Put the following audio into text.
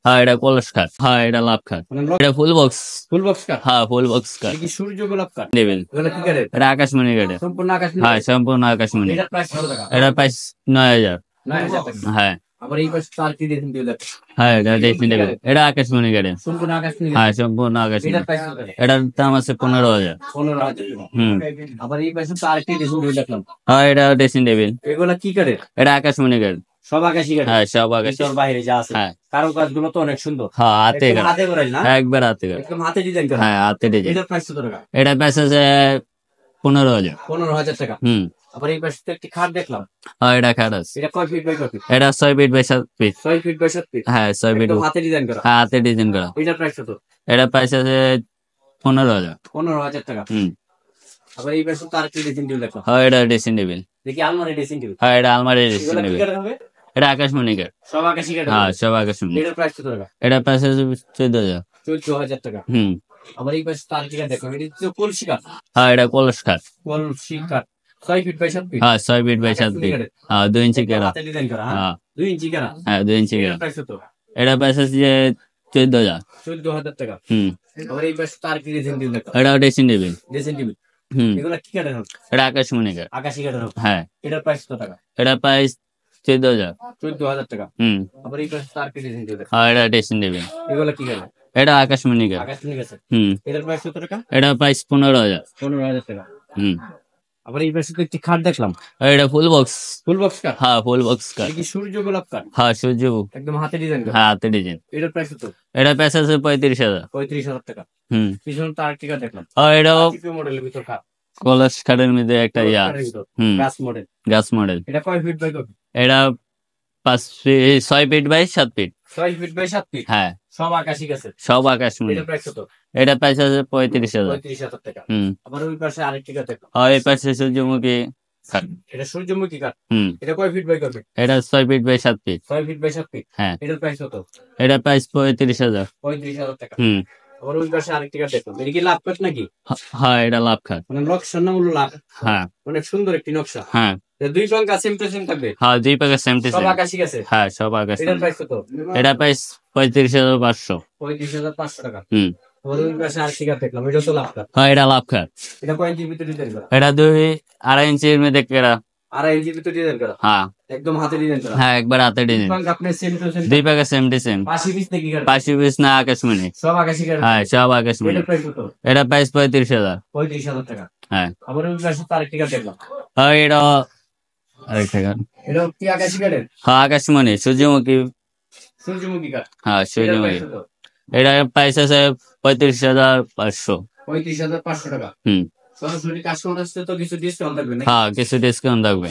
হ্যাঁ এটা কলস কাঠ, হ্যাঁ এটা লাভ কাঠ, মানে এটা ফুল বক্স। ফুল বক্স কাঠ। হ্যাঁ ফুল বক্স কাঠ। এটা কি সূর্য গোলাপ কাঠ? লেভেল। এগুলো কি কাঠের? এটা আকাশমণি কাঠের। সম্পূর্ণ আকাশমণি হ্যাঁ কাঠ। সম্পূর্ণ আকাশমণি। এটার প্রাইস কত টাকা? এটা প্রাইস 9,000। 9,000 টাকা। হ্যাঁ আবার এই পাশে তার কি দিয়েছেন 2,000 টাকা। হ্যাঁ এটা ড্রেসিং টেবিল, এটা আকাশমণি কাঠের। সম্পূর্ণ আকাশমণি কাঠ। হ্যাঁ সম্পূর্ণ আকাশমণি। এটার প্রাইস কত টাকা? এটার দাম আছে 15,000। 15,000 টাকা। হুম। আবার এই পাশে তার কি ড্রেসিং টেবিল দেখলাম। হ্যাঁ এটা ড্রেসিং টেবিল। এগুলা কি কাঠের? এটা আকাশমণি কাঠ। সব আকাশী কাঠ। হ্যাঁ সব আকাশ। ভিতর বাইরে যা আছে। হ্যাঁ কারুকাজ গুলো তো অনেক সুন্দর। হ্যাঁ হাতে একদম কাঠ। হাতে করাই না? একবার হাতে কাঠ। একদম হাতে ডিজাইন করা। হ্যাঁ হাতে ডিজাইন। এটার প্রাইস কত টাকা? এটা প্রাইস আছে 15,000। 15,000 টাকা। হুম। আবার এই পাশে তো একটি খাট দেখলাম। হ্যাঁ এটা খাট আছে। এটা কয় ফিট বাই কয় ফিট? এটা 6 feet by 7 feet. 6 feet by 7 feet. হ্যাঁ 6 ফিট। একদম হাতে ডিজাইন করা। হ্যাঁ হাতে ডিজাইন করা। এটার প্রাইস কত? এটা প্রাইস আছে 15,000। 15,000 টাকা। হুম। আবার এই পাশে তো আরেকটি ড্রেসিং টেবিল দেখলাম। হ্যাঁ এটা ড্রেসিং টেবিল। দেখি আলমারি ড্রেসিং টেবিল। হ্যাঁ এটা আলমারি ড্রেসিং এগুলা কি টেবিল। কাঠের হবে? এটা আকাশমণি কাঠ। সব আকাশী কাঠের হ্যাঁ হবে? সব আকাশমণি। এটার প্রাইস কত টাকা? এটা প্রাইস আছে 14,000। 14,000 টাকা। হুম। আবার এই পাশে তো আরেকটি কাঠ দেখলাম। এটা হচ্ছে কলসি কাঠ। হ্যাঁ এটা কলস কাঠ। কলসি কাঠ। 6 ফিট বাই 7 ফিট। হ্যাঁ 6 ফিট বাই 7 ফিট। হ্যাঁ 2 ইঞ্চি একদম কেরা। হাতে ডিজাইন করা। হ্যাঁ হ্যাঁ 2 ইঞ্চি কারা। হ্যাঁ 2 ইঞ্চি কেরা। এটার প্রাইস কত? এটা প্রাইস আছে 14,000। 14,000 টাকা। হুম। আবার এই পাশে তো আরেকটি ড্রেসিং টেবিল দেখলাম। এটা ড্রেসিং টেবিল। Dressing table. হুম। এগুলা কি কাঠের হবে? এটা আকাশমণি কাঠ। আকাশী কাঠের হবে? হ্যাঁ এটার প্রাইস কত টাকা? এটা প্রাইস 14,000। 14,000 টাকা। হুম। আবার এই পাশে তো আরেকটি ড্রেসিং টেবিল দেখলাম। হ্যাঁ এটা ড্রেসিং টেবিল। এগুলা কি কাঠের? এটা আকাশমণি কাঠ। আকাশমণি কাঠের। হুম। এটার প্রাইস কত টাকা? এটা প্রাইস 15,000। 15,000 টাকা। হুম। আবার এই পাশে তো একটি খাট দেখলাম। এটা ফুল বক্স। ফুল বক্স কাঠ। হ্যাঁ ফুল বক্স কাঠ। এটা কি সূর্য গোলাপ কাঠ? হ্যাঁ সূর্য। একদম হাতে ডিজাইন করা। হ্যাঁ হাতে ডিজাইন। এটার প্রাইস কত? এটা প্রাইস আছে 35,000। 35,000 টাকা। হুম। পিছনে তো আরেকটি কাঠ দেখলাম। আর এটাও টিপিও মডেলের ভিতর খাট। কলস কাঠের মধ্যে একটা ইয়া। কাঠের ভিতর। হুম। গাছ মডেল। গাছ মডেল। এটা কয় ফিট বাই কয় ফিট? এটা 6 feet by 7 feet. 6 feet by 7 feet. হ্যাঁ সব আকাশী গাছের। সব আকাশমণি। এটার প্রাইস কত? এটা প্রাইস আছে 35,000। 35,000 টাকা। হুম। আবার ওই পাশে আরেকটি কাঠ দেখলাম। আর এই পাশে সূর্যমুখী কাঠ। এটা সূর্যমুখী কাঠ। হুম। এটা কয় ফিট বাই কয় ফিট? এটা 6 feet by 7 feet. 6 feet by 7 feet. হ্যাঁ এটার প্রাইস কত? এটা প্রাইস 35,000। 35,000 টাকা। হুম। আবার ওই পাশে আরেকটি কাঠ দেখলাম। এটা কি লাভ কাঠ নাকি? হ্যাঁ এটা লাভ কাঠ। মানে নকশার নাম হলো লাভ। হ্যাঁ অনেক সুন্দর একটি নকশা। হ্যাঁ দুই পাঙ্কা সেম টু সেম থাকবে। হ্যাঁ 2 প্যাকেট সেম টু সব সেম। আকাশী গাছে। হ্যাঁ সব এটার আকাশমণি। প্রাইস কত? এটা প্রাইস 35,500। 35,500 টাকা। হুম। আবার ওই পাশে আরেকটি কাঠ দেখলাম। এটা তো লাভ কাঠ। হ্যাঁ এটা লাভ কাঠ। এটা কয় ইঞ্চির ভিতরে ডিজাইন করা? এটা 2.5 ইঞ্চির মধ্যে কেরা। 2.5 ইঞ্চির ভিতরে ডিজাইন করা। হ্যাঁ একদম হাতে ডিজাইন করা। হ্যাঁ একবার হাতে ডিজাইন। আপনি same to same. 2 packet same to same. পাশি পিস নাকি কাঠ? পাশি পিস না আকাশমণি। সব আকাশী কাঠ। হ্যাঁ সব আকাশমণি। এটার প্রাইস কত? এটা প্রাইস 35,000। 35,000 টাকা। হ্যাঁ আবার ওই পাশে তো আরেকটি কাঠ দেখলাম। হ্যাঁ এটা আরেকটা কাঠ। এটা কি আকাশী কাঠের? হ্যাঁ আকাশমণি সূর্যমুখী। সূর্যমুখী কাঠ। হ্যাঁ এটার সূর্যমুখী। প্রাইস কত? এটা প্রাইস আছে 35,500। 35,500 টাকা। হুম। সরাসরি কাস্টমার আসলে তো কিছু ডিসকাউন্ট থাকবে না? হ্যাঁ কিছু ডিসকাউন্ট থাকবে।